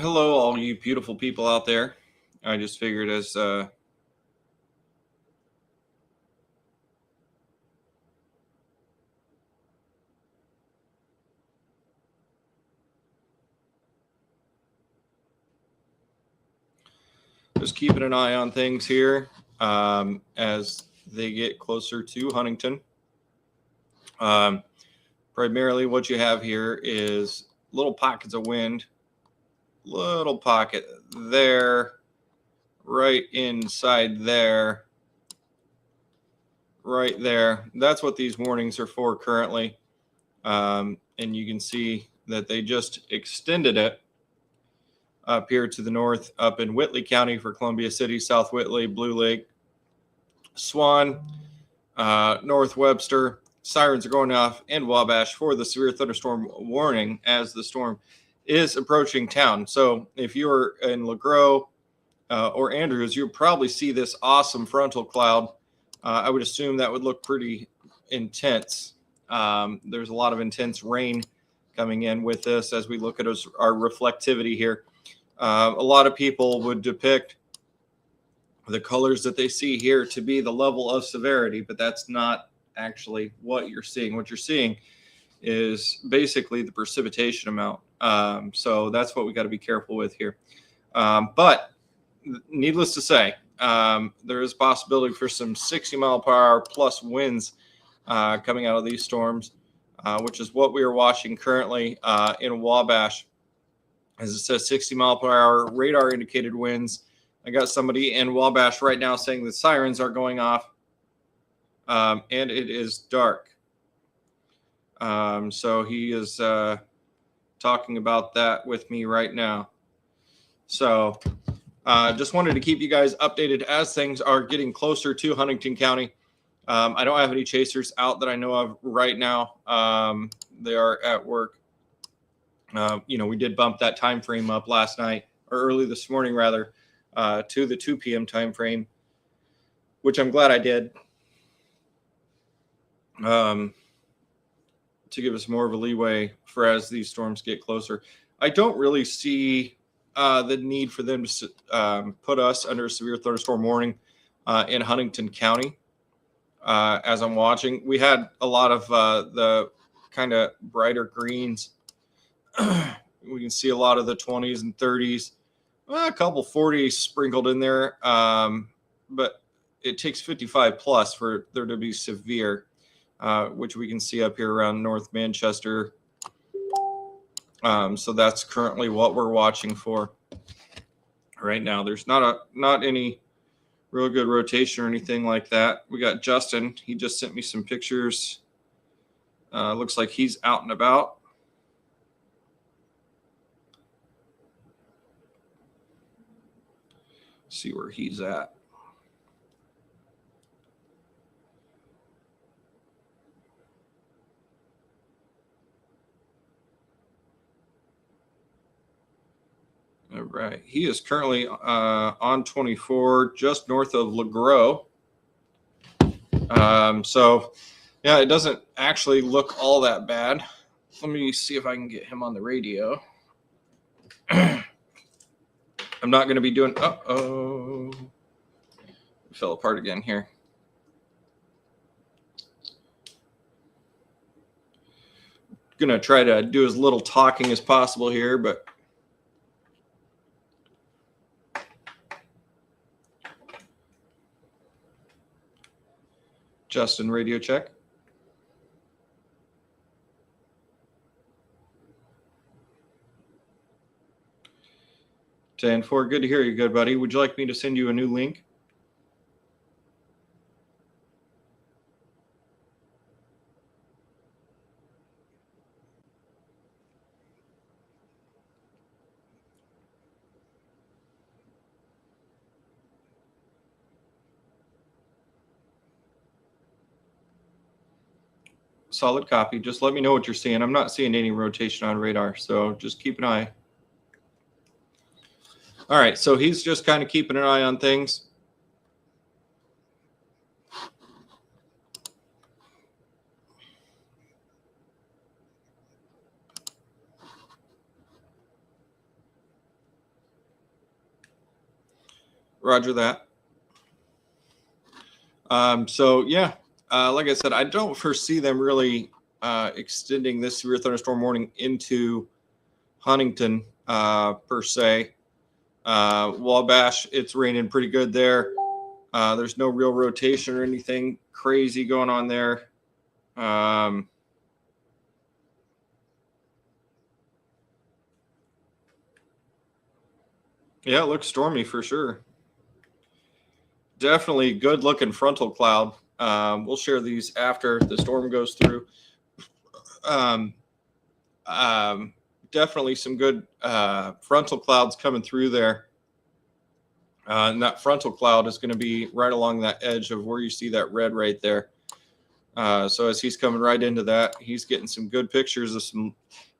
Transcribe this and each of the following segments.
Hello, all you beautiful people out there. I just figured as just keeping an eye on things here as they get closer to Huntington. Primarily, what you have here is little pockets of wind, little pocket there, right inside there, right there. That's what these warnings are for currently. And you can see that they just extended it up here to the north, up in Whitley County for Columbia City, South Whitley, Blue Lake, Swan, North Webster. Sirens are going off in Wabash for the severe thunderstorm warning as the storm is approaching town. So if you're in LeGros or Andrews, you'll probably see this awesome frontal cloud. I would assume that would look pretty intense. There's a lot of intense rain coming in with this as we look at our reflectivity here. A lot of people would depict the colors that they see here to be the level of severity, but that's not actually what you're seeing. What you're seeing is basically the precipitation amount. So that's what we got to be careful with here. But needless to say, there is a possibility for some 60 mile per hour plus winds coming out of these storms, which is what we are watching currently in Wabash. As it says, 60 mile per hour radar indicated winds. I got somebody in Wabash right now saying the sirens are going off, and it is dark. So he is talking about that with me right now. So just wanted to keep you guys updated as things are getting closer to Huntington County. I don't have any chasers out that I know of right now. They are at work. We did bump that time frame up last night, or early this morning rather, to the 2 p.m. time frame, which I'm glad I did, to give us more of a leeway for as these storms get closer. I don't really see the need for them to put us under a severe thunderstorm warning in Huntington County. As I'm watching, we had a lot of the kind of brighter greens. We can see a lot of the 20s and 30s, a couple 40s sprinkled in there, but it takes 55 plus for there to be severe, which we can see up here around North Manchester. So that's currently what we're watching for right now. There's not any real good rotation or anything like that. We got Justin. He just sent me some pictures. Looks like he's out and about. See where he's at. All right. He is currently on 24, just north of LeGros. So, yeah, it doesn't actually look all that bad. Let me see if I can get him on the radio. I'm not going to be doing. Uh-oh. It fell apart again here. Going to try to do as little talking as possible here, but Justin, radio check. 10-4. Good to hear you, good buddy. Would you like me to send you a new link? Solid copy. Just let me know what you're seeing. I'm not seeing any rotation on radar, so just keep an eye. All right, so he's just kind of keeping an eye on things. Roger that. So yeah, like I said, I don't foresee them really extending this severe thunderstorm warning into Huntington per se. Wabash, it's raining pretty good there. There's no real rotation or anything crazy going on there. Yeah, it looks stormy for sure. Definitely good looking frontal cloud. We'll share these after the storm goes through. Um, Definitely some good frontal clouds coming through there. And that frontal cloud is going to be right along that edge of where you see that red right there. So as he's coming right into that, he's getting some good pictures of some,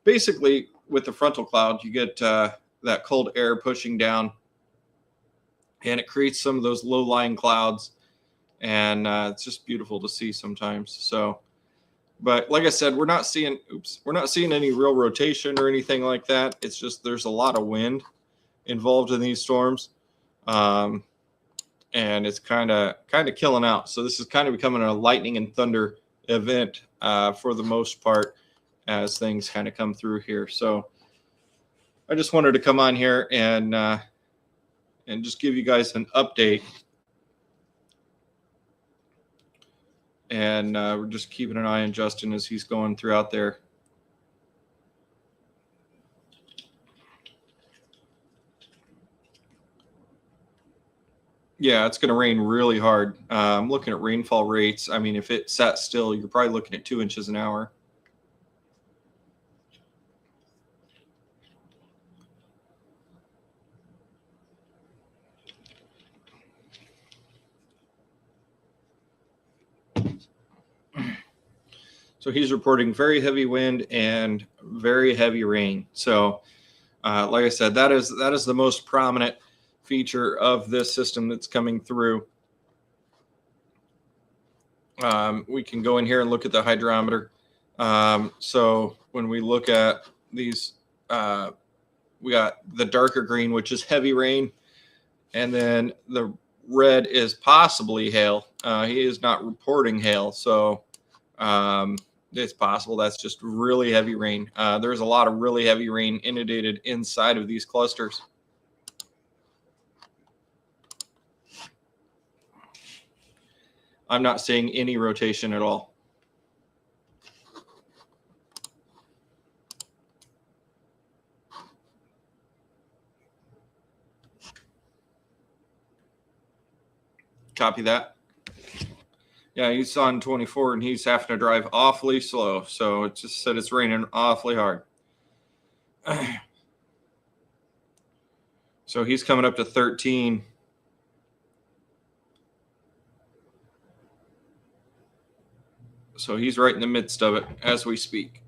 basically with the frontal cloud, you get that cold air pushing down and it creates some of those low-lying clouds. And it's just beautiful to see sometimes. So, but like I said, we're not seeing any real rotation or anything like that. It's just there's a lot of wind involved in these storms. And it's kind of killing out. So this is kind of becoming a lightning and thunder event for the most part as things kind of come through here. So I just wanted to come on here and just give you guys an update. And we're just keeping an eye on Justin as he's going throughout there. Yeah, it's going to rain really hard. I'm looking at rainfall rates. I mean, if it sat still, you're probably looking at 2 inches an hour. So he's reporting very heavy wind and very heavy rain. So like I said, that is the most prominent feature of this system that's coming through. We can go in here and look at the hydrometer. So when we look at these, we got the darker green, which is heavy rain, and then the red is possibly hail. He is not reporting hail, so it's possible that's just really heavy rain. There's a lot of really heavy rain inundated inside of these clusters. I'm not seeing any rotation at all. Copy that. Yeah, he's on 24 and he's having to drive awfully slow. So it just said it's raining awfully hard. So he's coming up to 13. So he's right in the midst of it as we speak.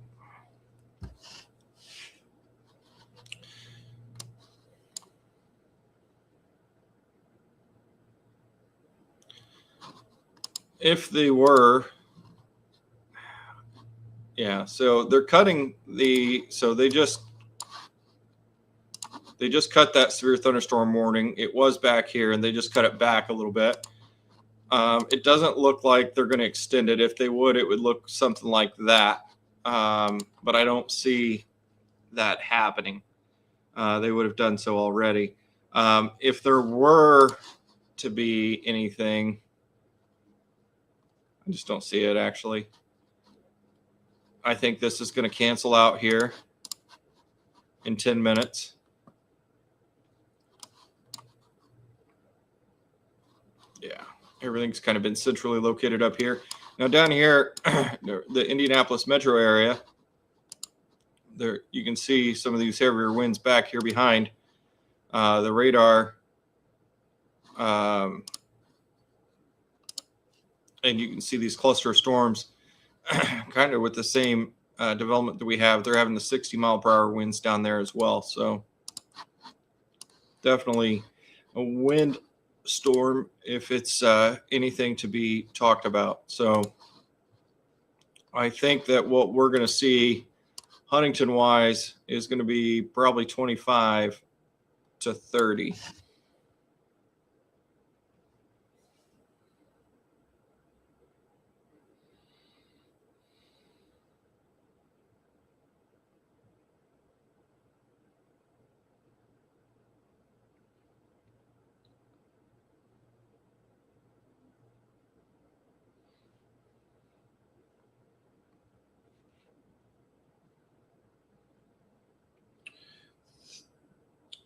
If they were, yeah, so they're cutting so they just cut that severe thunderstorm warning. It was back here and they just cut it back a little bit. It doesn't look like they're going to extend it. If they would, it would look something like that. But I don't see that happening. They would have done so already. If there were to be anything, I just don't see it actually. I think this is going to cancel out here in 10 minutes. Yeah, everything's kind of been centrally located up here. Now down here, the Indianapolis metro area, there you can see some of these heavier winds back here behind the radar. And you can see these cluster of storms kind of with the same development that we have. They're having the 60-mile-per-hour winds down there as well. So definitely a wind storm if it's anything to be talked about. So I think that what we're going to see Huntington-wise is going to be probably 25 to 30.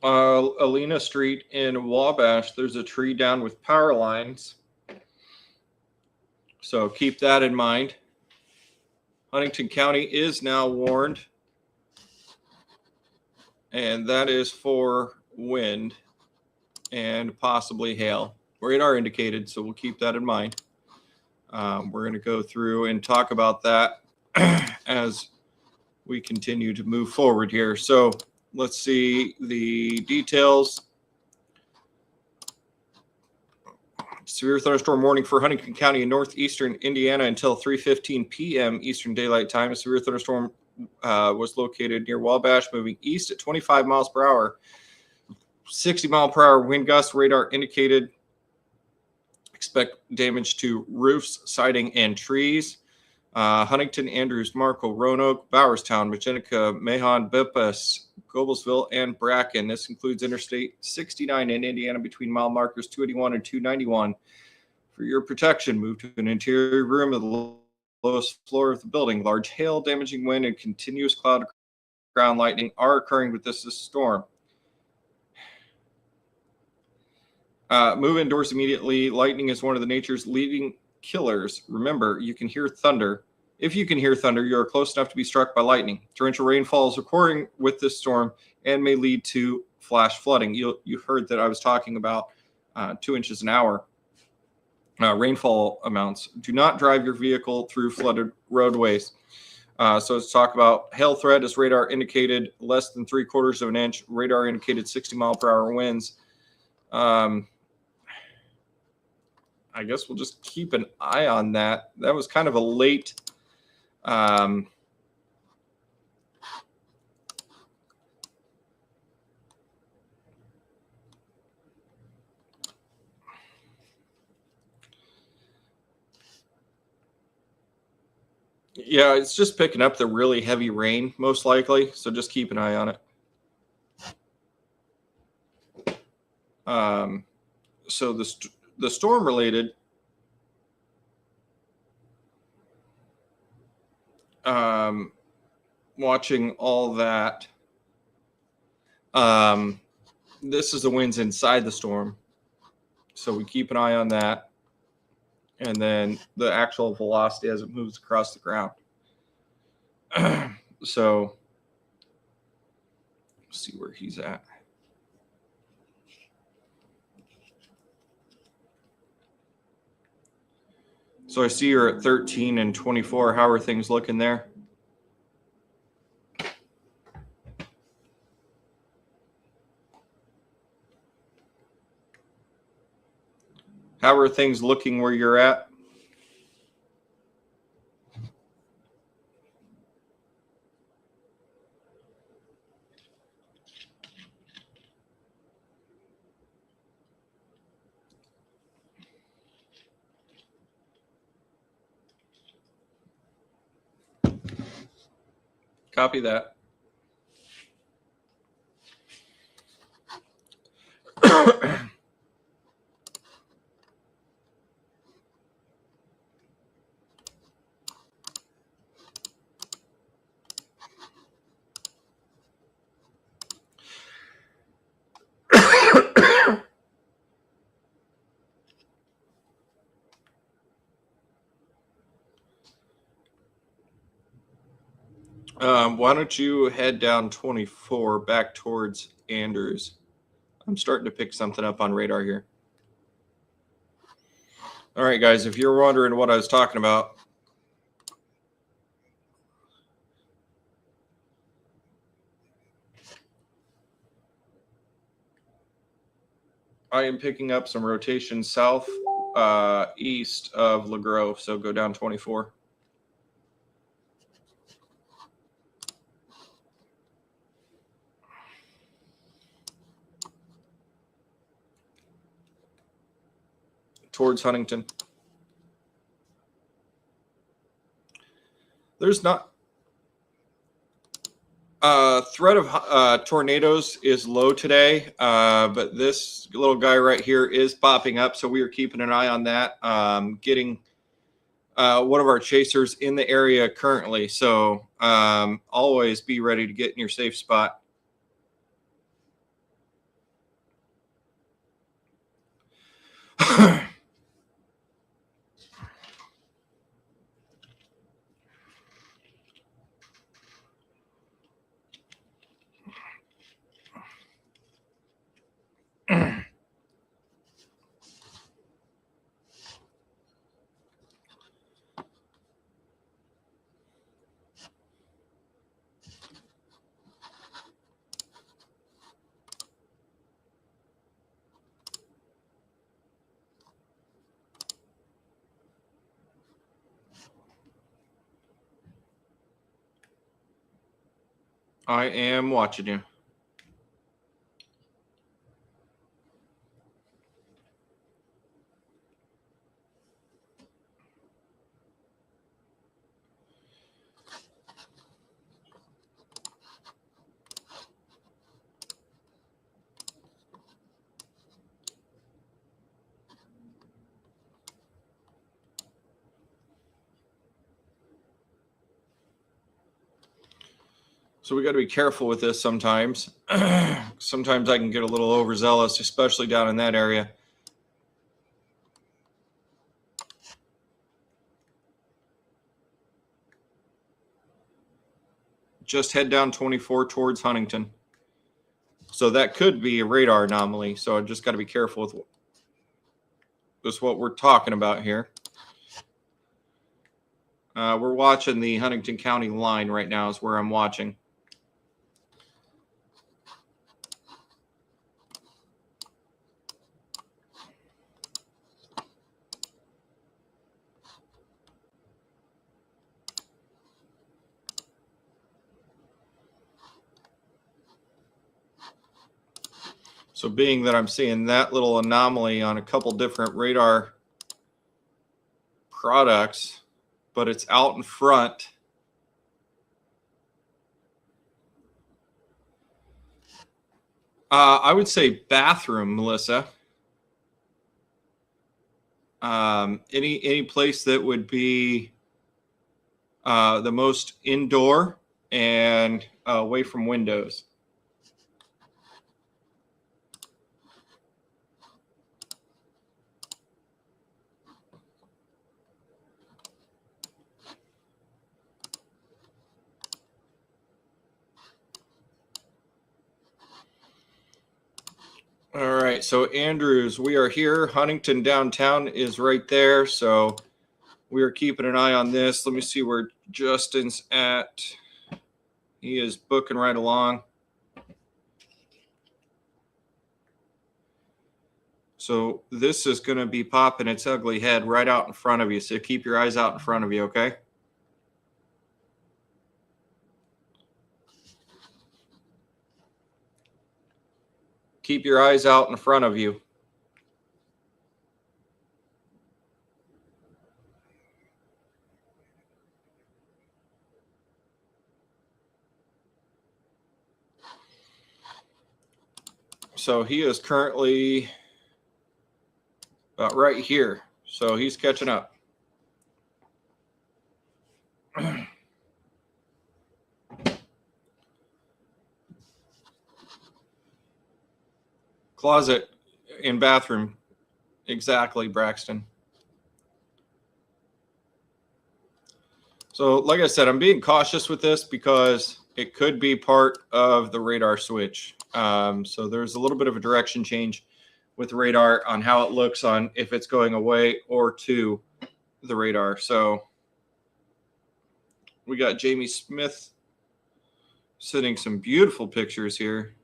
Alena Street in Wabash, there's a tree down with power lines. So keep that in mind. Huntington County is now warned, and that is for wind and possibly hail. Radar indicated, so we'll keep that in mind. We're going to go through and talk about that as we continue to move forward here. So let's see the details. Severe thunderstorm warning for Huntington County in northeastern Indiana until 3:15 p.m. Eastern Daylight Time. A severe thunderstorm was located near Wabash, moving east at 25 miles per hour. 60 mile per hour wind gust. Radar indicated. Expect damage to roofs, siding, and trees. Huntington, Andrews, Markle, Roanoke, Bowerstown, Magenica, Mahon, Bippas, Goblesville, and Bracken. This includes Interstate 69 in Indiana between mile markers 281 and 291. For your protection, move to an interior room at the lowest floor of the building. Large hail, damaging wind, and continuous cloud ground lightning are occurring with this storm. Move indoors immediately. Lightning is one of the nature's leading killers. Remember, you can hear thunder. If you can hear thunder, you are close enough to be struck by lightning. Torrential rainfall is occurring with this storm and may lead to flash flooding. You heard that I was talking about 2 inches an hour rainfall amounts. Do not drive your vehicle through flooded roadways. So let's talk about hail threat. As radar indicated, less than 3/4 of an inch. Radar indicated 60 mile per hour winds. I guess we'll just keep an eye on that. That was kind of a late yeah, it's just picking up the really heavy rain, most likely. So just keep an eye on it. So the storm related watching all that. This is the winds inside the storm, so we keep an eye on that, and then the actual velocity as it moves across the ground. So let's see where he's at. So I see you're at 13 and 24. How are things looking there? How are things looking where you're at? Copy that. Why don't you head down 24 back towards Andrews? I'm starting to pick something up on radar here. All right, guys, if you're wondering what I was talking about, I am picking up some rotation south east of LeGros, so go down 24. Towards Huntington. There's not threat of tornadoes is low today, but this little guy right here is popping up, so we are keeping an eye on that. Getting one of our chasers in the area currently, so always be ready to get in your safe spot. I am watching you. So we got to be careful with this sometimes. Sometimes I can get a little overzealous, especially down in that area. Just head down 24 towards Huntington. So that could be a radar anomaly. So I just got to be careful with this, what we're talking about here. We're watching the Huntington County line right now is where I'm watching. So being that I'm seeing that little anomaly on a couple different radar products, but it's out in front. I would say bathroom, Melissa. Any place that would be the most indoor and away from windows. All right, so Andrews, we are here. Huntington downtown is right there, so we are keeping an eye on this. Let me see where Justin's at. He is booking right along. So this is going to be popping its ugly head right out in front of you, so keep your eyes out in front of you, okay? Keep your eyes out in front of you. So he is currently about right here. So he's catching up. Closet and bathroom. Exactly, Braxton. So like I said, I'm being cautious with this because it could be part of the radar switch. So there's a little bit of a direction change with radar on how it looks on if it's going away or to the radar. So we got Jamie Smith sending some beautiful pictures here.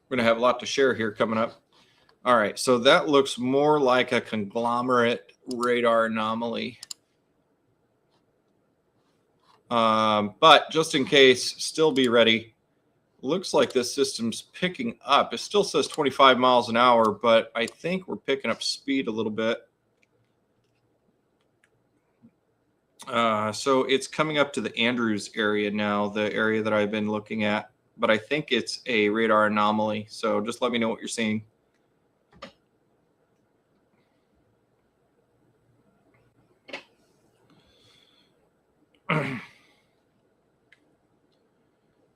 We're going to have a lot to share here coming up. All right, so that looks more like a conglomerate radar anomaly. But just in case, still be ready. Looks like this system's picking up. It still says 25 miles an hour, but I think we're picking up speed a little bit. So it's coming up to the Andrews area now, the area that I've been looking at. But I think it's a radar anomaly. So just let me know what you're seeing.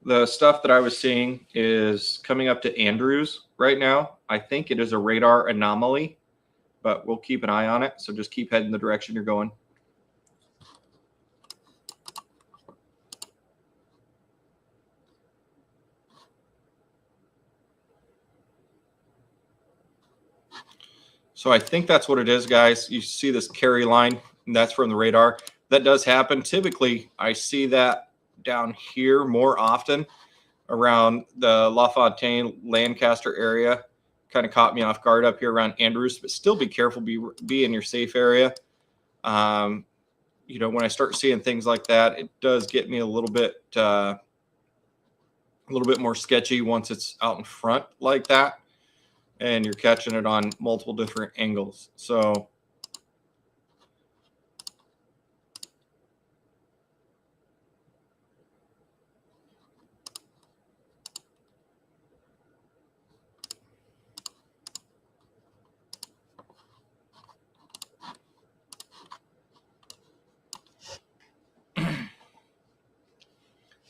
The stuff that I was seeing is coming up to Andrews right now. I think it is a radar anomaly, but we'll keep an eye on it. So just keep heading the direction you're going. So I think that's what it is, guys. You see this carry line, and that's from the radar. That does happen. Typically, I see that down here more often around the LaFontaine, Lancaster area. Kind of caught me off guard up here around Andrews, but still be careful, be in your safe area. You know, when I start seeing things like that, it does get me a little bit more sketchy once it's out in front like that, and you're catching it on multiple different angles. So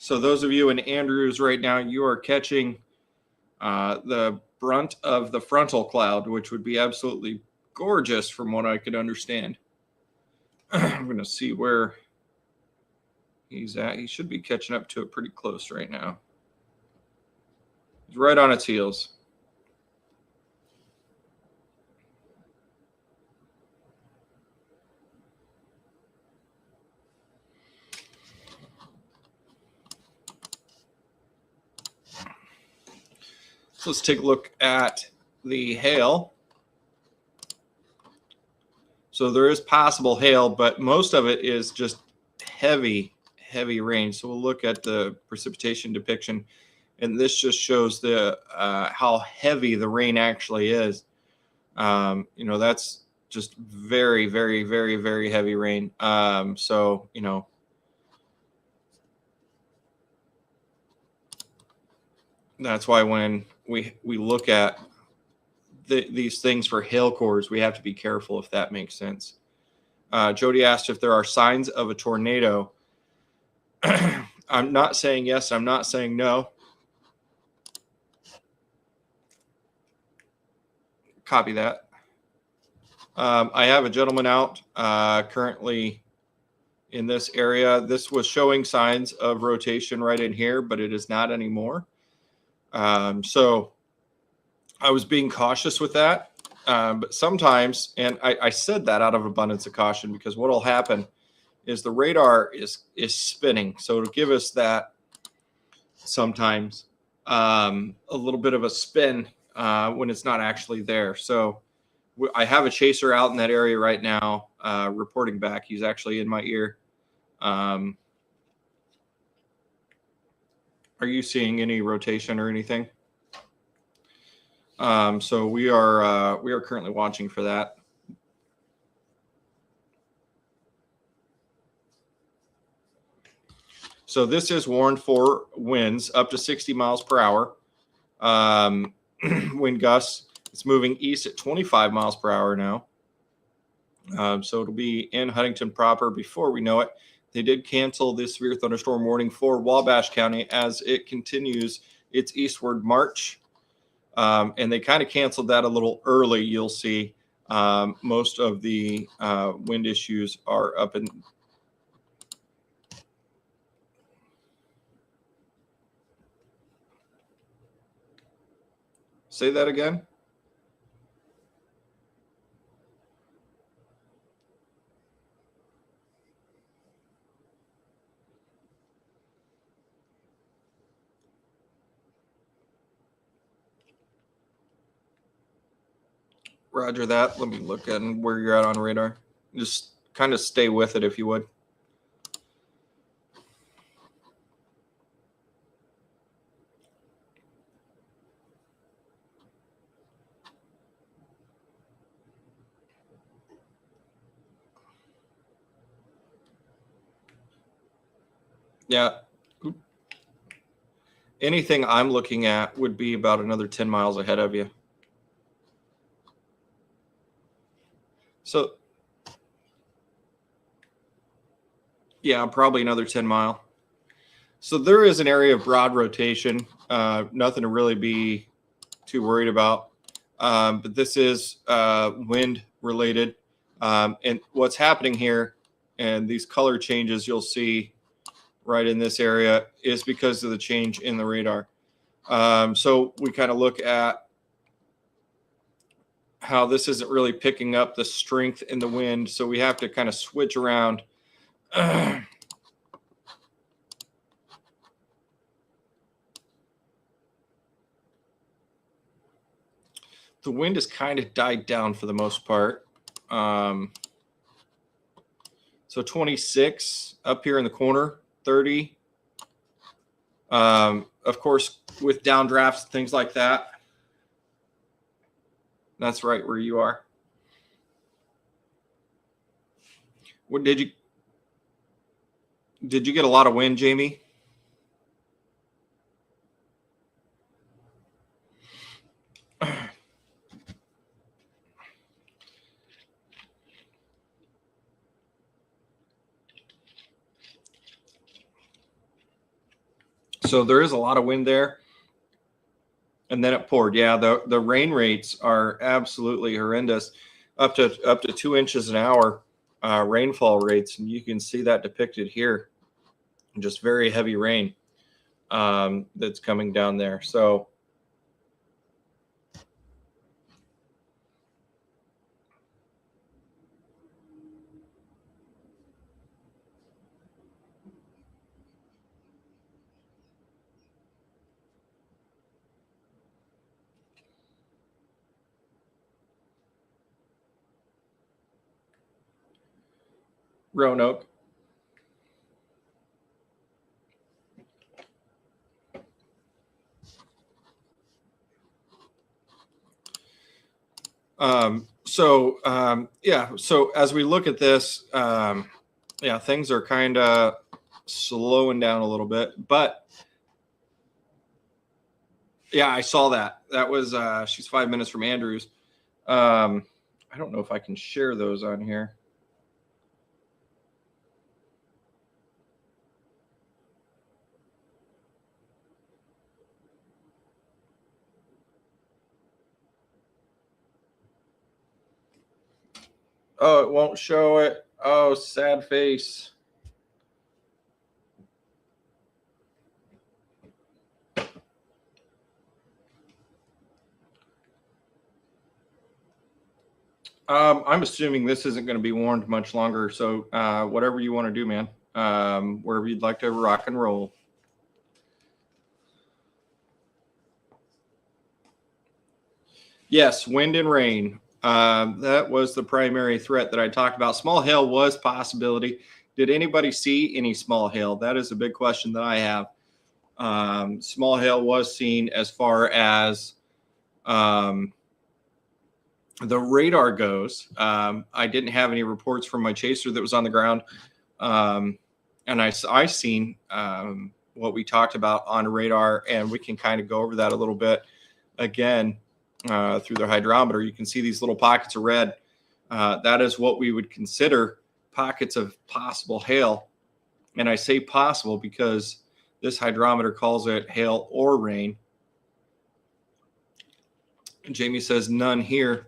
So those of you in Andrews right now, you are catching the brunt of the frontal cloud, which would be absolutely gorgeous from what I could understand. I'm going to see where he's at. He should be catching up to it pretty close right now. He's right on its heels. So let's take a look at the hail. So there is possible hail, but most of it is just heavy rain. So we'll look at the precipitation depiction, and this just shows the how heavy the rain actually is. You know, that's just very heavy rain. So, you know, that's why when we look at these things for hail cores, we have to be careful, if that makes sense. Jody asked if there are signs of a tornado. I'm not saying yes. I'm not saying no. Copy that. I have a gentleman out currently in this area. This was showing signs of rotation right in here, but it is not anymore. So I was being cautious with that. But sometimes, and I said that out of abundance of caution, because what will happen is the radar is spinning. So it'll give us that sometimes a little bit of a spin when it's not actually there. So I have a chaser out in that area right now, reporting back. He's actually in my ear. Are you seeing any rotation or anything? So we are currently watching for that. So this is warned for winds up to 60 miles per hour. Wind gusts. It's moving east at 25 miles per hour now. So it'll be in Huntington proper before we know it. They did cancel this severe thunderstorm warning for Wabash County as it continues its eastward march. And they kind of canceled that a little early. You'll see most of the wind issues are up in. Say that again. Roger that. Let me look at where you're at on radar. Just kind of stay with it if you would. Yeah. Anything I'm looking at would be about another 10 miles ahead of you. So, yeah, probably another 10 mile. So there is an area of broad rotation, nothing to really be too worried about. But this is wind related. And what's happening here, and these color changes you'll see right in this area, is because of the change in the radar. So we kind of look at how this isn't really picking up the strength in the wind. So we have to kind of switch around. The wind has kind of died down for the most part. So 26 up here in the corner, 30. Of course, with downdrafts, things like that. That's right where you are. What did you get a lot of wind, Jamie? So there is a lot of wind there. And then it poured. Yeah, the rain rates are absolutely horrendous, up to 2 inches an hour rainfall rates, and you can see that depicted here. Just very heavy rain that's coming down there. So Roanoke. So as we look at this, things are kind of slowing down a little bit, but yeah, I saw that. That was she's 5 minutes from Andrews. I don't know if I can share those on here. Oh, it won't show it. Oh, sad face. I'm assuming this isn't going to be warned much longer. So whatever you want to do, man, wherever you'd like to rock and roll. Yes, wind and rain. That was the primary threat that I talked about. Small hail was possibility. Did anybody see any small hail? That is a big question that I have. Small hail was seen as far as the radar goes. I didn't have any reports from my chaser that was on the ground. And I seen what we talked about on radar, and we can kind of go over that a little bit again through the hydrometer. You can see these little pockets of red. That is what we would consider pockets of possible hail. And I say possible because this hydrometer calls it hail or rain. Jamie says none here.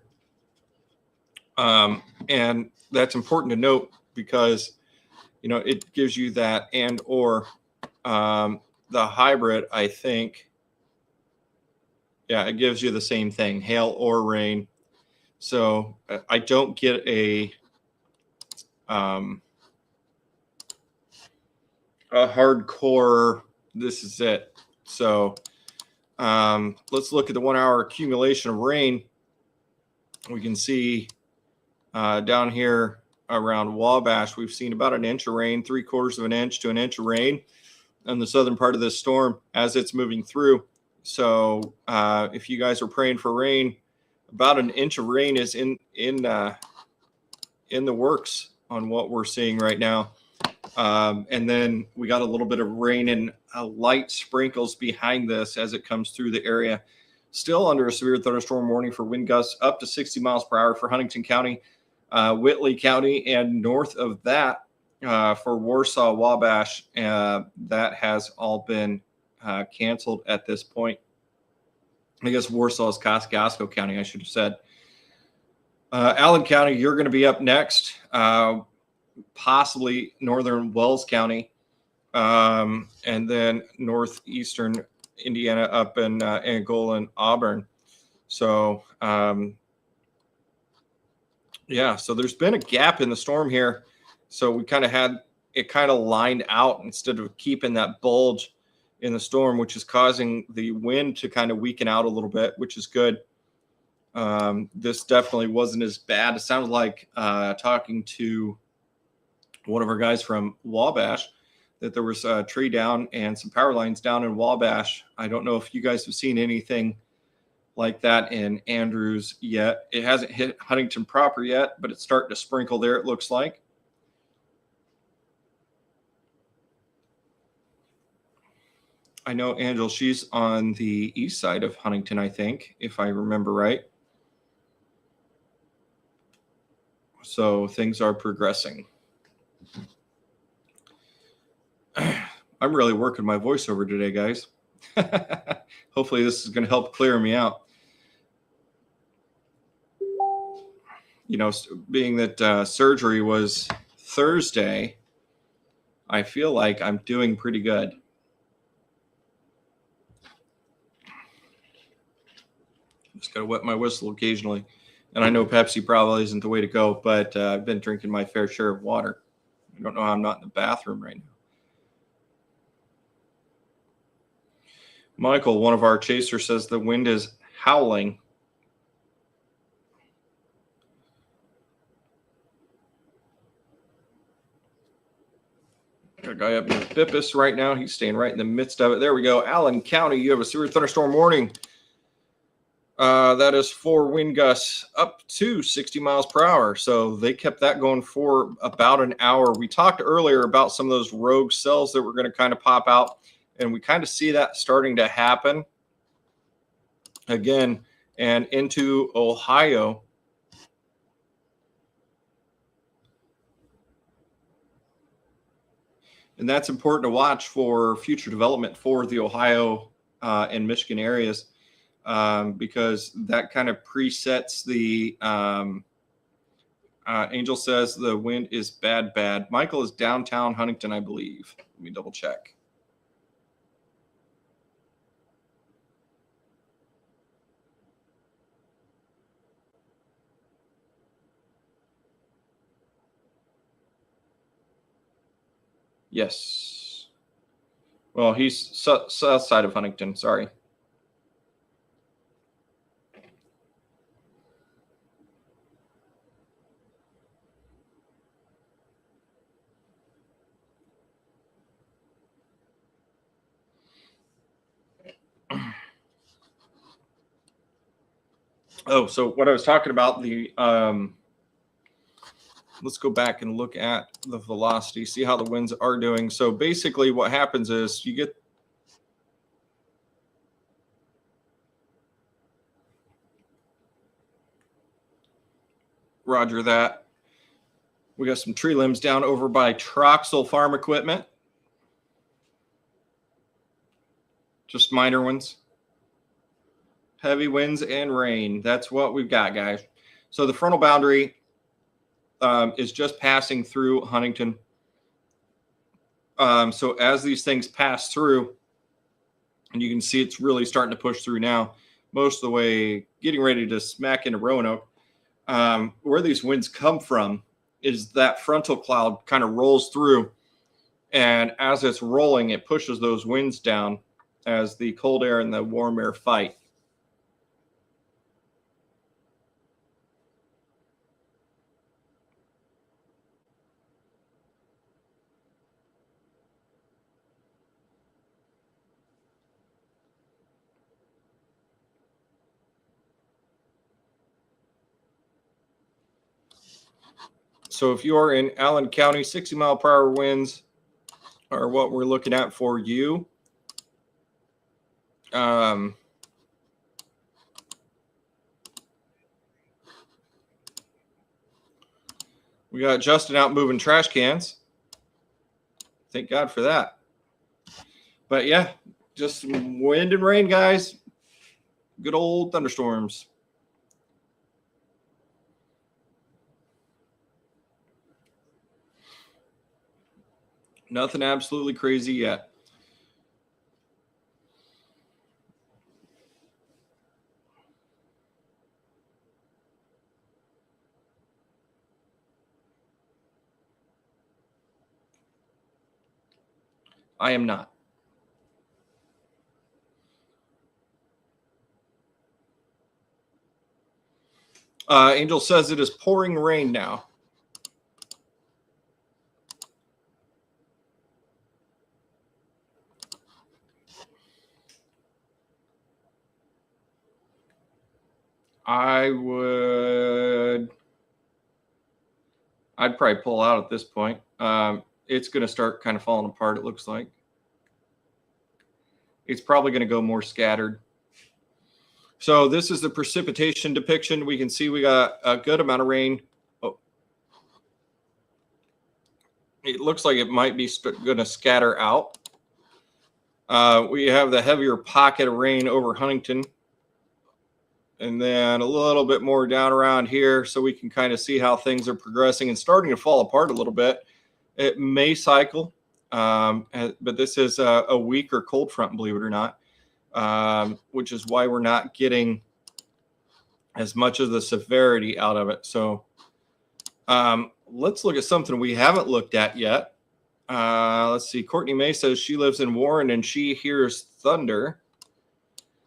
And that's important to note because, it gives you that and or the hybrid, I think. Yeah, it gives you the same thing, hail or rain. So I don't get a hardcore, this is it. So let's look at the 1 hour accumulation of rain. We can see down here around Wabash, we've seen about an inch of rain, 3/4 of an inch to an inch of rain in the southern part of this storm as it's moving through. So if you guys are praying for rain, about an inch of rain is in the works on what we're seeing right now. And then we got a little bit of rain and light sprinkles behind this as it comes through the area. Still under a severe thunderstorm warning for wind gusts up to 60 miles per hour for Huntington County, Whitley County, and north of that, for Warsaw, Wabash, that has all been canceled at this point. I guess Warsaw is Kosciuszko County, I should have said. Allen County, you're going to be up next, possibly Northern Wells County, and then northeastern Indiana up in Angola and Auburn. So, yeah, so there's been a gap in the storm here. So we kind of had it kind of lined out instead of keeping that bulge in the storm, which is causing the wind to kind of weaken out a little bit, which is good. This definitely wasn't as bad. It sounded like talking to one of our guys from Wabash that there was a tree down and some power lines down in Wabash. I don't know if you guys have seen anything like that in Andrews yet. It hasn't hit Huntington proper yet, but it's starting to sprinkle there, it looks like. I know Angel, she's on the east side of Huntington, I think, if I remember right. So things are progressing. I'm really working my voiceover today, guys. Hopefully this is going to help clear me out. You know, being that surgery was Thursday, I feel like I'm doing pretty good. Just got to wet my whistle occasionally. And I know Pepsi probably isn't the way to go, but I've been drinking my fair share of water. I don't know how I'm not in the bathroom right now. Michael, one of our chasers, says the wind is howling. Got a guy up near Bippus right now. He's staying right in the midst of it. There we go. Allen County, you have a severe thunderstorm warning. That is for wind gusts up to 60 miles per hour. So they kept that going for about an hour. We talked earlier about some of those rogue cells that were going to kind of pop out, and we kind of see that starting to happen again and into Ohio. And that's important to watch for future development for the Ohio and Michigan areas. Because that kind of presets the Angel says the wind is bad. Michael is downtown Huntington, I believe. Let me double check. Yes. Well, he's south side of Huntington. Sorry. Oh, so what I was talking about, the let's go back and look at the velocity, see how the winds are doing. So basically what happens is you get Roger that. We got some tree limbs down over by Troxel Farm Equipment. Just minor ones. Heavy winds and rain. That's what we've got, guys. So the frontal boundary is just passing through Huntington. So as these things pass through, and you can see it's really starting to push through now, most of the way getting ready to smack into Roanoke. Where these winds come from is that frontal cloud kind of rolls through, and as it's rolling, it pushes those winds down as the cold air and the warm air fight. So if you are in Allen County, 60 mile per hour winds are what we're looking at for you. We got Justin out moving trash cans. Thank God for that. But yeah, just some wind and rain, guys. Good old thunderstorms. Nothing absolutely crazy yet. I am not. Angel says it is pouring rain now. I'd probably pull out at this point. It's going to start kind of falling apart, it looks like. It's probably going to go more scattered. So this is the precipitation depiction. We can see we got a good amount of rain. Oh. It looks like it might be going to scatter out. We have the heavier pocket of rain over Huntington. And then a little bit more down around here so we can kind of see how things are progressing and starting to fall apart a little bit. It may cycle, but this is a weaker cold front, believe it or not, which is why we're not getting as much of the severity out of it. So let's look at something we haven't looked at yet. Let's see. Courtney May says she lives in Warren and she hears thunder.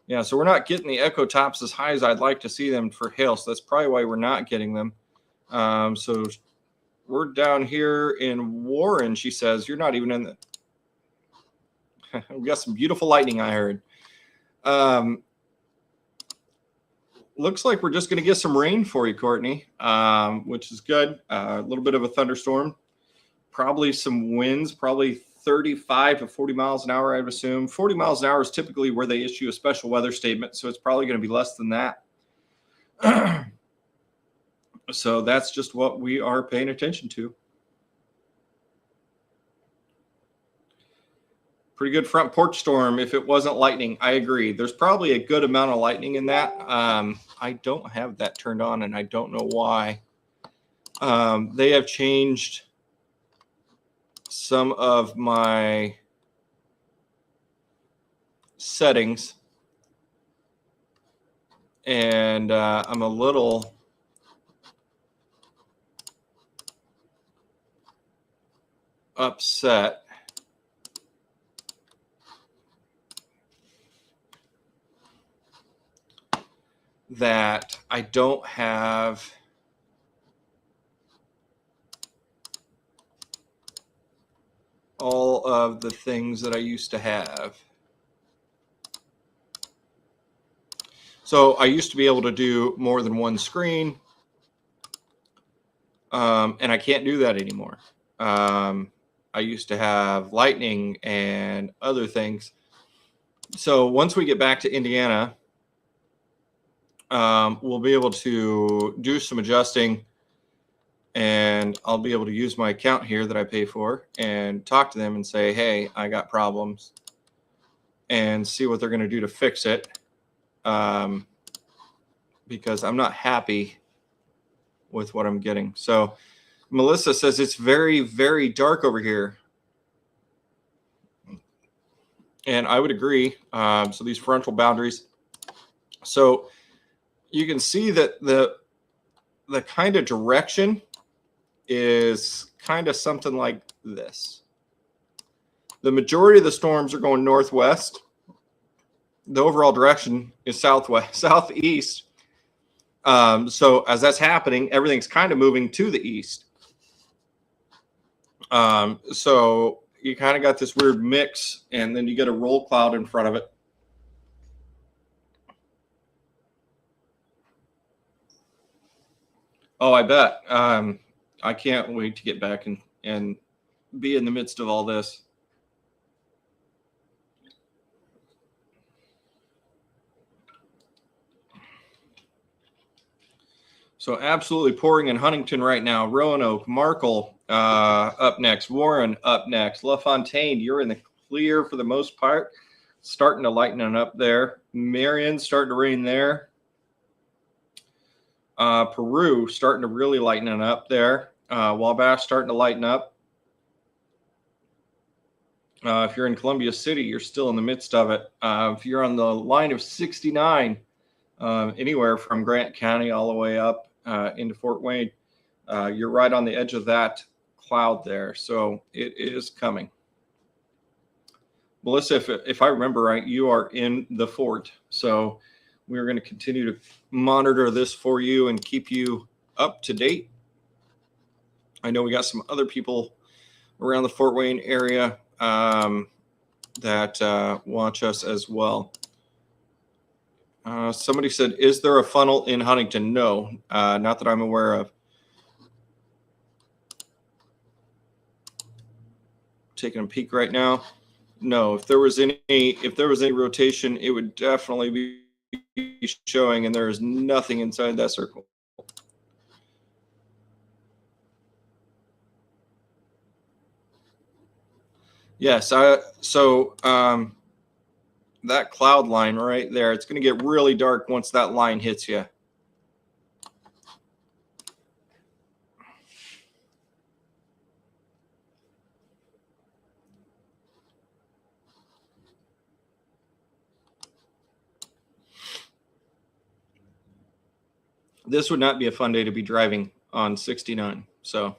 Yeah, so we're not getting the echo tops as high as I'd like to see them for hail. So that's probably why we're not getting them. So we're down here in Warren, she says. You're not even in the... We got some beautiful lightning, I heard. Looks like we're just going to get some rain for you, Courtney, which is good. A little bit of a thunderstorm. Probably some winds, probably 35 to 40 miles an hour, I would assume. 40 miles an hour is typically where they issue a special weather statement, so it's probably going to be less than that. So that's just what we are paying attention to. Pretty good front porch storm if it wasn't lightning. I agree. There's probably a good amount of lightning in that. I don't have that turned on, and I don't know why. They have changed some of my settings, and I'm a little upset that I don't have all of the things that I used to have. So I used to be able to do more than one screen, and I can't do that anymore. I used to have lightning and other things. So once we get back to Indiana, we'll be able to do some adjusting, and I'll be able to use my account here that I pay for and talk to them and say, hey, I got problems, and see what they're going to do to fix it. Because I'm not happy with what I'm getting. So Melissa says it's very, very dark over here. And I would agree. So these frontal boundaries. So you can see that the kind of direction is kind of something like this. The majority of the storms are going northwest. The overall direction is southeast. So as that's happening, everything's kind of moving to the east. So you kind of got this weird mix, and then you get a roll cloud in front of it. Oh, I bet. I can't wait to get back and be in the midst of all this. So absolutely pouring in Huntington right now. Roanoke, Markle, up next. Warren up next. LaFontaine, you're in the clear for the most part. Starting to lighten it up there. Marion starting to rain there. Peru starting to really lighten it up there. Wabash starting to lighten up. If you're in Columbia City, you're still in the midst of it. If you're on the line of 69, anywhere from Grant County all the way up into Fort Wayne, you're right on the edge of that cloud there. So it is coming. Melissa, if I remember right, you are in the fort. So we're going to continue to monitor this for you and keep you up to date. I know we got some other people around the Fort Wayne area that watch us as well. Somebody said, is there a funnel in Huntington? No, not that I'm aware of. Taking a peek right now. No, if there was any rotation, it would definitely be showing, and there is nothing inside that circle. Yes, so that cloud line right there, it's going to get really dark once that line hits you. This would not be a fun day to be driving on 69. So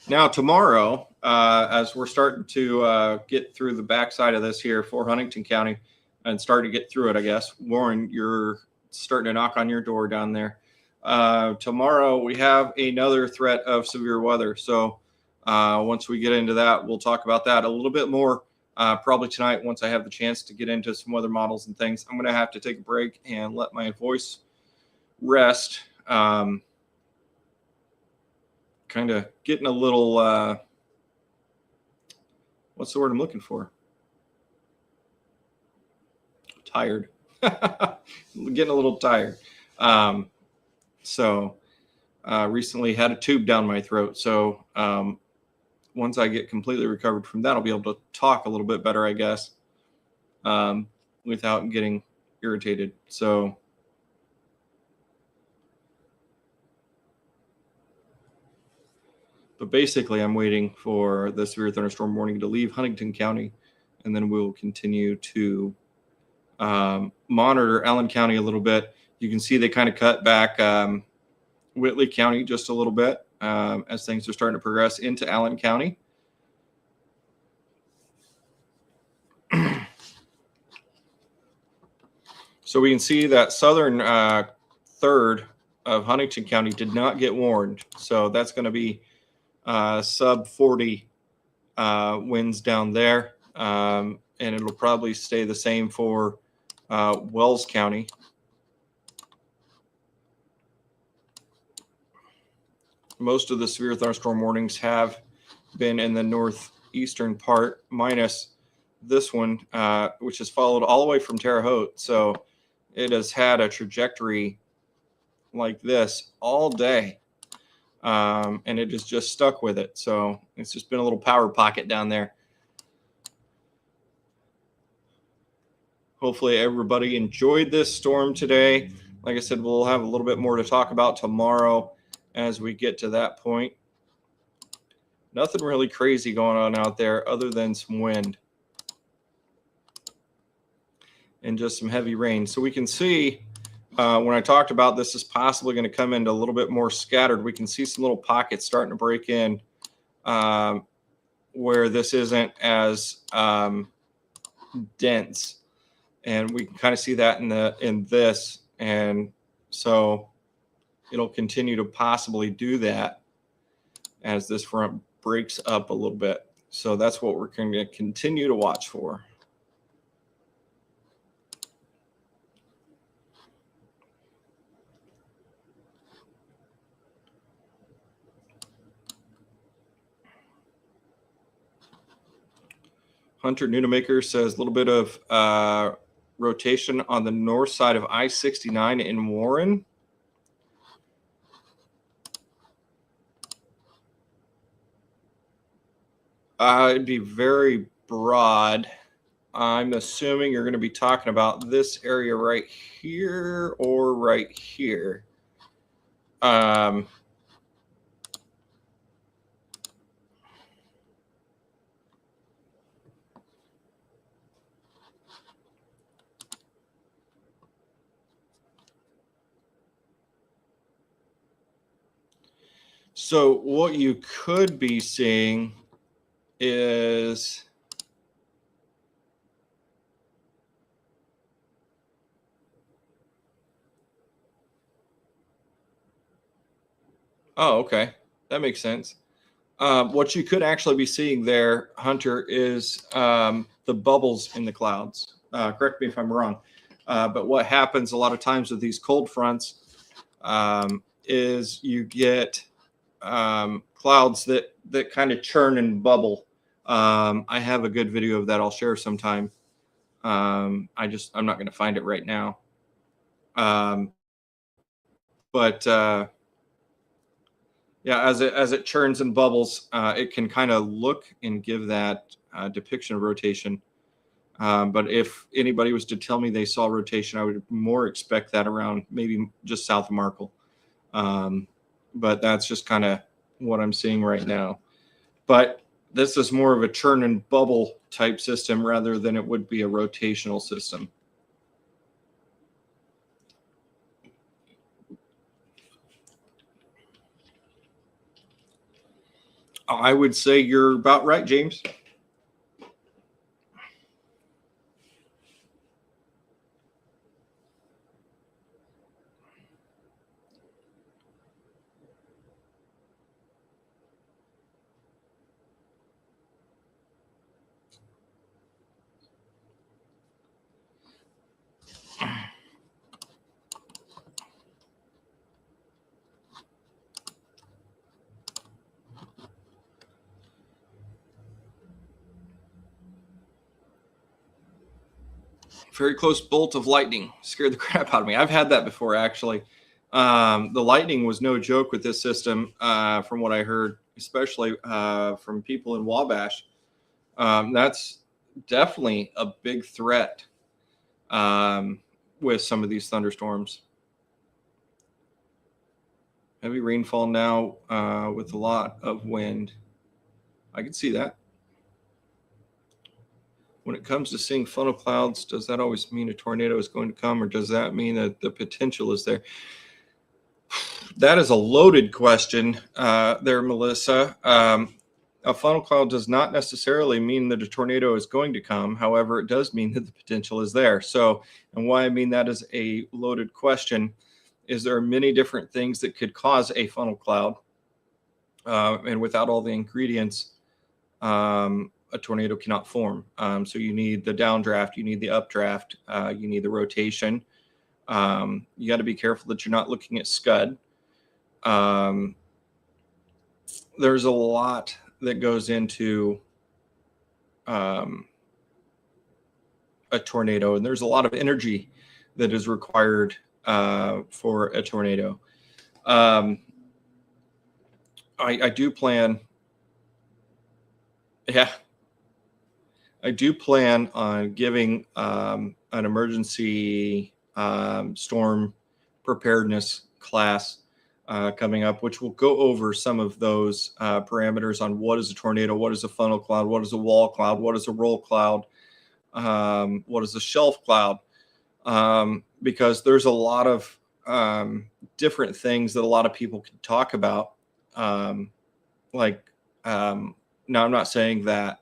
now tomorrow, as we're starting to get through the backside of this here for Huntington County and start to get through it, I guess. Warren, you're starting to knock on your door down there. Tomorrow we have another threat of severe weather. So once we get into that, we'll talk about that a little bit more. Probably tonight, once I have the chance to get into some weather models and things. I'm going to have to take a break and let my voice rest. Kind of getting a little, what's the word I'm looking for? Tired. Getting a little tired. So recently had a tube down my throat. So once I get completely recovered from that, I'll be able to talk a little bit better, I guess, without getting irritated. So but basically, I'm waiting for the severe thunderstorm warning to leave Huntington County, and then we'll continue to monitor Allen County a little bit. You can see they kind of cut back Whitley County just a little bit as things are starting to progress into Allen County. So we can see that southern third of Huntington County did not get warned. So that's going to be sub 40 winds down there. And it'll probably stay the same for Wells County. Most of the severe thunderstorm warnings have been in the northeastern part, minus this one, which is followed all the way from Terre Haute. So it has had a trajectory like this all day. And it is just stuck with it. So it's just been a little power pocket down there. Hopefully everybody enjoyed this storm today. Like I said, we'll have a little bit more to talk about tomorrow as we get to that point. Nothing really crazy going on out there other than some wind and just some heavy rain. So we can see when I talked about this is possibly going to come into a little bit more scattered. We can see some little pockets starting to break in where this isn't as dense. And we can kind of see that in this. And so it'll continue to possibly do that as this front breaks up a little bit. So that's what we're going to continue to watch for. Hunter Nunemaker says a little bit of rotation on the north side of I-69 in Warren. It'd be very broad. I'm assuming you're going to be talking about this area right here or right here. So what you could be seeing is oh, okay. That makes sense. What you could actually be seeing there, Hunter, is the bubbles in the clouds. Correct me if I'm wrong. But what happens a lot of times with these cold fronts is you get clouds that kind of churn and bubble. I have a good video of that I'll share sometime. I'm not going to find it right now. But yeah, as it churns and bubbles, it can kind of look and give that depiction of rotation. But if anybody was to tell me they saw rotation, I would more expect that around maybe just south of Markle. But that's just kind of what I'm seeing right now. But this is more of a churn and bubble type system rather than it would be a rotational system. I would say you're about right, James. Very close bolt of lightning scared the crap out of me. I've had that before, actually. The lightning was no joke with this system, from what I heard, especially from people in Wabash. That's definitely a big threat with some of these thunderstorms. Heavy rainfall now with a lot of wind. I can see that. When it comes to seeing funnel clouds, does that always mean a tornado is going to come, or does that mean that the potential is there? That is a loaded question there, Melissa. A funnel cloud does not necessarily mean that a tornado is going to come. However, it does mean that the potential is there. So, and why I mean that is a loaded question is there are many different things that could cause a funnel cloud. And without all the ingredients, a tornado cannot form. So you need the downdraft, you need the updraft, you need the rotation. You got to be careful that you're not looking at scud. There's a lot that goes into a tornado, and there's a lot of energy that is required for a tornado. I do plan, yeah, I do plan on giving an emergency storm preparedness class coming up, which will go over some of those parameters on what is a tornado, what is a funnel cloud, what is a wall cloud, what is a roll cloud, what is a shelf cloud, because there's a lot of different things that a lot of people can talk about. Now I'm not saying that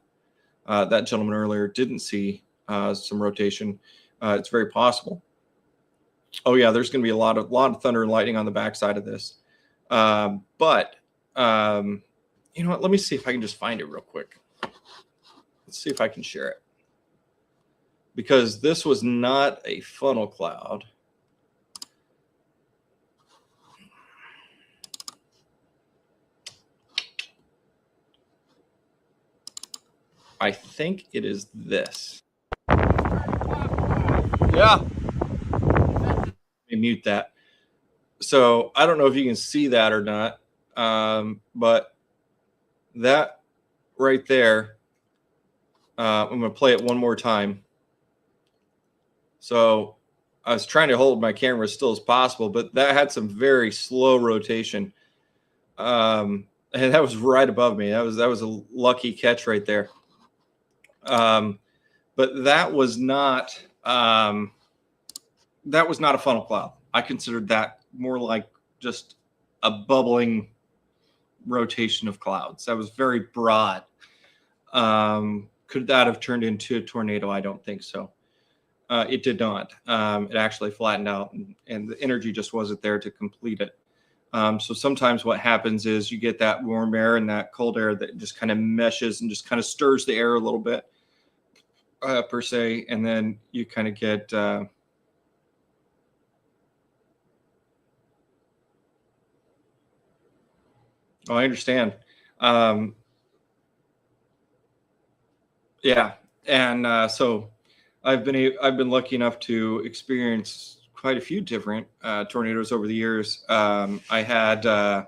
that gentleman earlier didn't see some rotation. It's very possible. Oh yeah, there's going to be a lot of thunder and lightning on the backside of this. But you know what? Let me see if I can just find it real quick. Let's see if I can share it. Because this was not a funnel cloud. I think it is this. Yeah. Let me mute that. So I don't know if you can see that or not, but that right there. I'm going to play it one more time. So I was trying to hold my camera as still as possible, but that had some very slow rotation. And that was right above me. That was a lucky catch right there. But that was not a funnel cloud. I considered that more like just a bubbling rotation of clouds. That was very broad. Could that have turned into a tornado? I don't think so. It did not. It actually flattened out, and the energy just wasn't there to complete it. So sometimes what happens is you get that warm air and that cold air that just kind of meshes and just kind of stirs the air a little bit, per se, and then you kind of get oh, I understand. Yeah, and so I've been lucky enough to experience quite a few different tornadoes over the years. I had the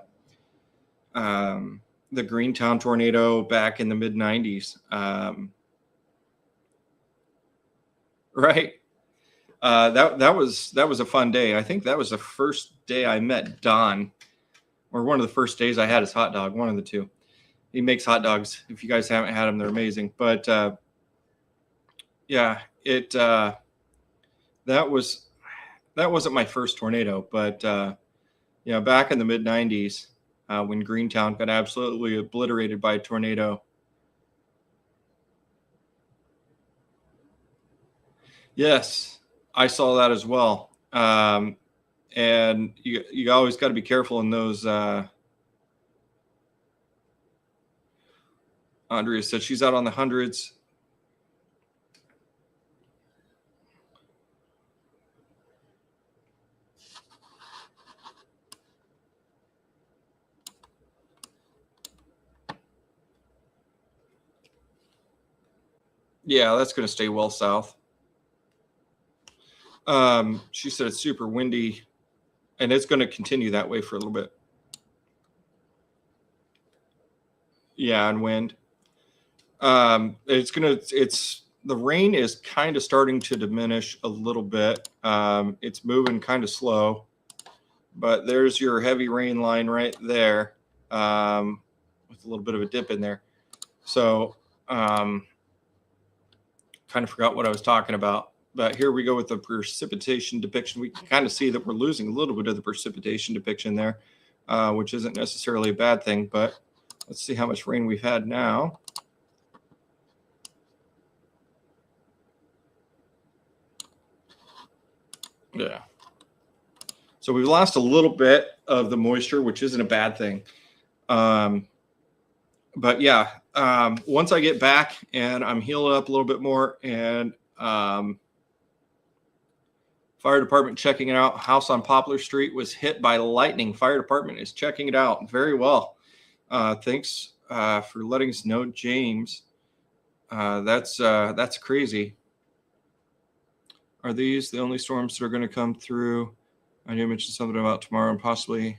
Greentown tornado back in the mid '90s. Right. That was a fun day. I think that was the first day I met Don, or one of the first days I had his hot dog. One of the two. He makes hot dogs. If you guys haven't had them, they're amazing. But yeah, that wasn't my first tornado, but back in the mid '90s, when Greentown got absolutely obliterated by a tornado. Yes, I saw that as well. And you always got to be careful in those. Andrea said she's out on the hundreds. Yeah, that's going to stay well south. She said it's super windy, and it's going to continue that way for a little bit. Yeah, and wind. The rain is kind of starting to diminish a little bit. It's moving kind of slow, but there's your heavy rain line right there, with a little bit of a dip in there. So, kind of forgot what I was talking about. But here we go with the precipitation depiction. We can kind of see that we're losing a little bit of the precipitation depiction there, which isn't necessarily a bad thing. But let's see how much rain we've had now. Yeah. So we've lost a little bit of the moisture, which isn't a bad thing. But yeah, once I get back and I'm healed up a little bit more, and fire department checking it out. House on Poplar Street was hit by lightning. Fire department is checking it out very well. Thanks for letting us know, James. That's crazy. Are these the only storms that are going to come through? I know you mentioned something about tomorrow and possibly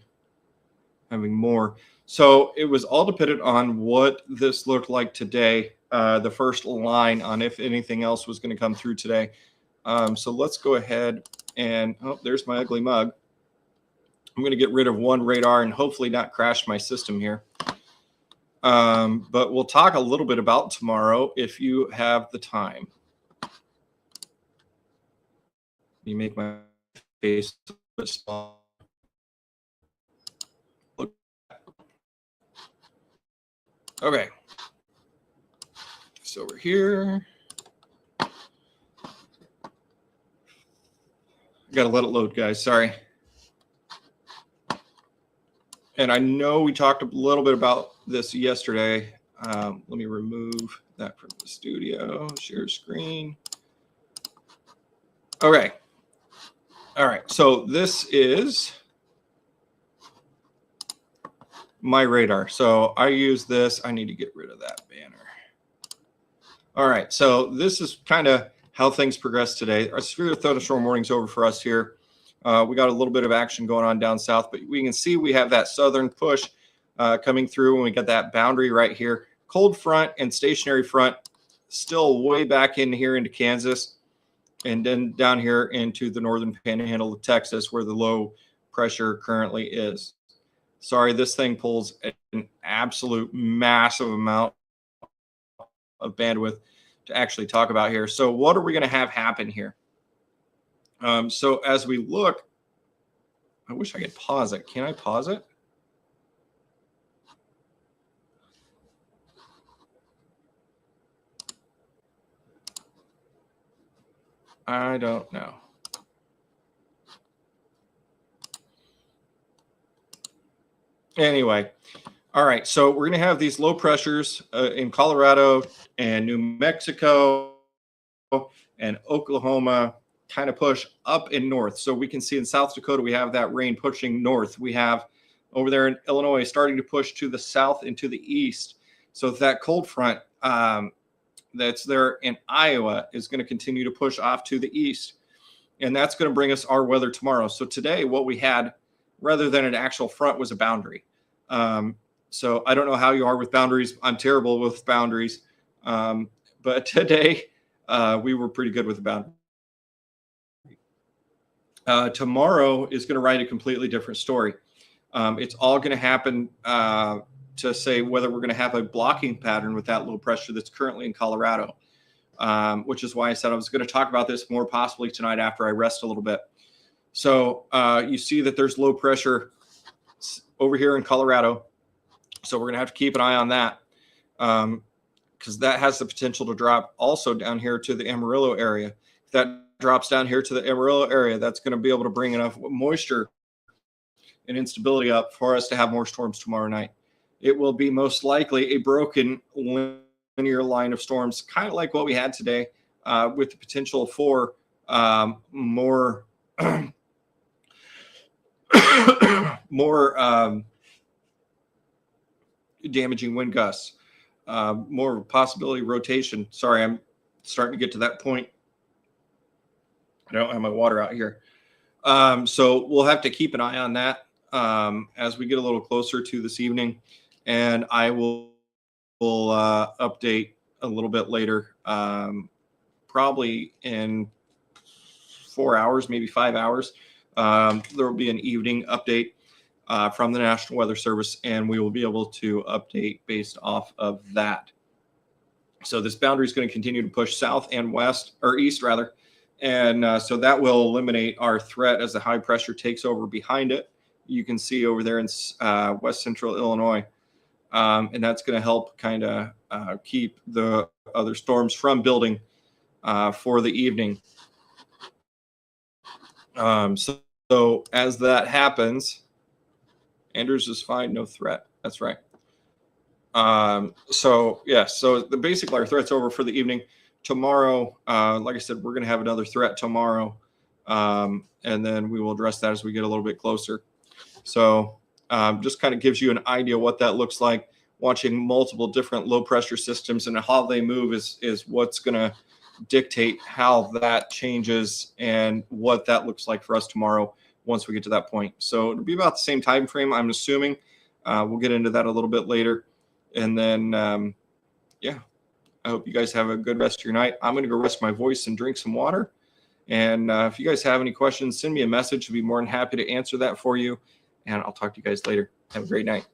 having more. So it was all dependent on what this looked like today. The first line on if anything else was going to come through today. So let's go ahead and, oh, there's my ugly mug. I'm going to get rid of one radar and hopefully not crash my system here. But we'll talk a little bit about tomorrow if you have the time. You make my face a bit small. Okay. So over here. Got to let it load, guys. Sorry. And I know we talked a little bit about this yesterday. Let me remove that from the studio. Share screen. Okay. All right. So this is my radar. So I use this. I need to get rid of that banner. All right. So this is kind of how things progress today. Our severe thunderstorm warning's over for us here. We got a little bit of action going on down south, but we can see we have that southern push coming through, and we got that boundary right here. cold front and stationary front still way back in here into Kansas, and then down here into the northern panhandle of Texas, where the low pressure currently is. Sorry, this thing pulls an absolute massive amount of bandwidth to actually talk about here. So what are we going to have happen here? So as we look, I wish I could pause it. Can I pause it? I don't know. Anyway, all right. So we're going to have these low pressures in Colorado and New Mexico and Oklahoma kind of push up and north. So we can see in South Dakota, we have that rain pushing north. We have over there in Illinois starting to push to the south and to the east. So that cold front that's there in Iowa is going to continue to push off to the east. And that's going to bring us our weather tomorrow. So today, what we had, rather than an actual front, was a boundary. So I don't know how you are with boundaries. I'm terrible with boundaries. But today, we were pretty good with the boundary. Tomorrow is going to write a completely different story. It's all going to happen to say whether we're going to have a blocking pattern with that low pressure that's currently in Colorado, which is why I said I was going to talk about this more possibly tonight after I rest a little bit. So you see that there's low pressure over here in Colorado. So we're going to have to keep an eye on that because that has the potential to drop also down here to the Amarillo area. If that drops down here to the Amarillo area, that's going to be able to bring enough moisture and instability up for us to have more storms tomorrow night. It will be most likely a broken linear line of storms, kind of like what we had today, with the potential for more damaging wind gusts, more possibility rotation. Sorry, I'm starting to get to that point. I don't have my water out here. So we'll have to keep an eye on that as we get a little closer to this evening. And I will update a little bit later, probably in 4 hours, maybe 5 hours. There will be an evening update from the National Weather Service, and we will be able to update based off of that. So this boundary is going to continue to push south and west, or east rather. And so that will eliminate our threat as the high pressure takes over behind it. You can see over there in west central Illinois. And that's going to help kind of keep the other storms from building for the evening. So as that happens, Andrews is fine, no threat. That's right. So basically our threat's over for the evening. Tomorrow, like I said, we're going to have another threat tomorrow, and then we will address that as we get a little bit closer. So just kind of gives you an idea what that looks like. Watching multiple different low pressure systems and how they move is what's going to dictate how that changes and what that looks like for us tomorrow once we get to that point. So it'll be about the same time frame, I'm assuming. We'll get into that a little bit later. And then, I hope you guys have a good rest of your night. I'm going to go rest my voice and drink some water. And if you guys have any questions, send me a message. I'll be more than happy to answer that for you. And I'll talk to you guys later. Have a great night.